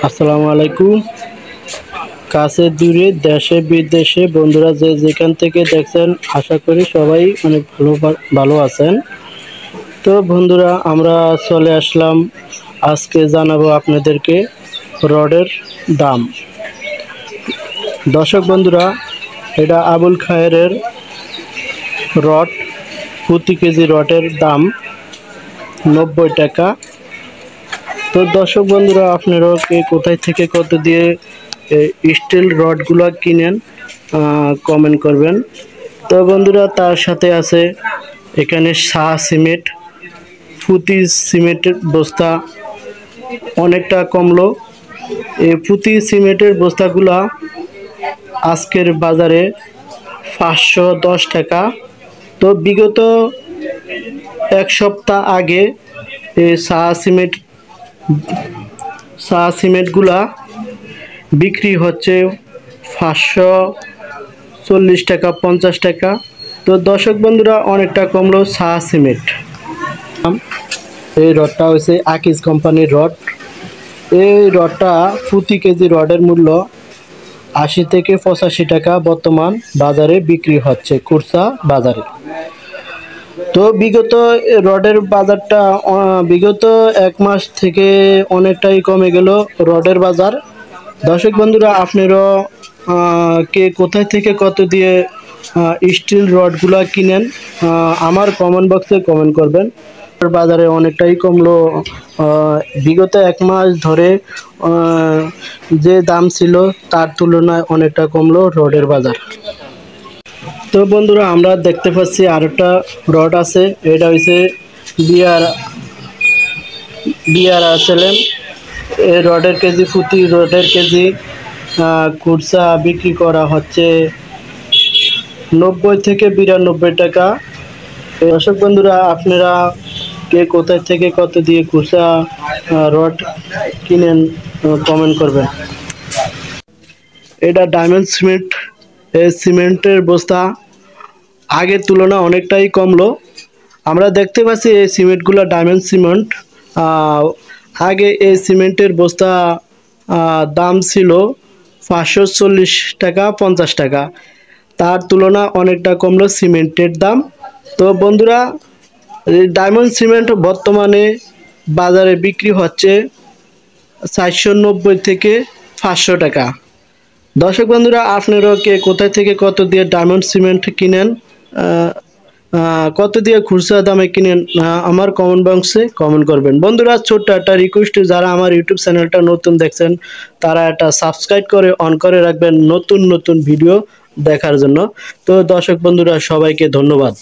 আসসালামু আলাইকুম। কাছে দূরে দেশে বিদেশে বন্ধুরা যে যেখান থেকে দেখছেন আশা করি সবাই অনেক ভালো আছেন। তো বন্ধুরা আমরা চলে আসলাম, আজকে জানাবো আপনাদেরকে রডের দাম। দর্শক বন্ধুরা, এটা আবুল খায়েরের রড। প্রতি কেজি রডের দাম 90 টাকা। তো দর্শক বন্ধুরা, আপনারা কোথায় থেকে কত দিয়ে স্টিল রডগুলো কিনেন কমেন্ট করবেন। তো বন্ধুরা, তার সাথে আছে এখানে শাহ সিমেন্ট। প্রতি সিমেন্টের বস্তা অনেকটা কমলো। এই প্রতি সিমেন্টের বস্তাগুলা আজকের বাজারে 510 টাকা। তো বিগত এক সপ্তাহ আগে এই শাহ সিমেন্টগুলা বিক্রি হচ্ছে 540 টাকা 50 টাকা। তো দর্শক বন্ধুরা, অনেকটা কমলো শাহ সিমেন্ট। এই রডটা হচ্ছে আকিজ কোম্পানির রড। এই রডটা প্রতি কেজি রডের মূল্য 80 থেকে 85 টাকা বর্তমান বাজারে বিক্রি হচ্ছে, খুচরা বাজারে। তো বিগত রডের বাজারটা বিগত এক মাস থেকে অনেকটাই কমে গেল রডের বাজার। দর্শক বন্ধুরা, আপনারা কে কোথায় থেকে কত দিয়ে স্টিল রডগুলা কিনেন আমার কমেন্ট বক্সে কমেন্ট করবেন। বাজারে অনেকটাই কমলো। বিগত এক মাস ধরে যে দাম ছিল তার তুলনায় অনেকটা কমলো রডের বাজার। তো বন্ধুরা, আমরা দেখতে পাচ্ছি আরেকটা রড আছে। এটা হচ্ছে বিআর আসলেন। এই রডের কেজি প্রতি রডের কেজি খুচরা বিক্রি করা হচ্ছে 90 থেকে 92 টাকা। দর্শক বন্ধুরা, আপনারা কে কোথায় থেকে কত দিয়ে খুচরা রড কিনেন কমেন্ট করবেন। এটা ডায়মন্ড সিমেন্ট। এই সিমেন্টের বস্তা আগের তুলনায় অনেকটাই কমলো। আমরা দেখতে পাচ্ছি এই সিমেন্টগুলো ডায়মন্ড সিমেন্ট। আগে এই সিমেন্টের বস্তা দাম ছিল 540 টাকা 50 টাকা। তার তুলনায় অনেকটা কমলো সিমেন্টের দাম। তো বন্ধুরা, ডায়মন্ড সিমেন্ট বর্তমানে বাজারে বিক্রি হচ্ছে 490 থেকে 500 টাকা। দর্শক বন্ধুরা, আপনারা কে কোথায় থেকে কত দিয়ে ডায়মন্ড সিমেন্ট কিনেন, কত দিয়ে খুচরা দামে কিনেন আমার কমেন্ট বক্সে কমেন্ট করবেন। বন্ধুরা, ছোট্ট একটা রিকোয়েস্ট, যারা আমার ইউটিউব চ্যানেলটা নতুন দেখছেন তারা একটা সাবস্ক্রাইব করে অন করে রাখবেন নতুন নতুন ভিডিও দেখার জন্য। তো দর্শক বন্ধুরা, সবাইকে ধন্যবাদ।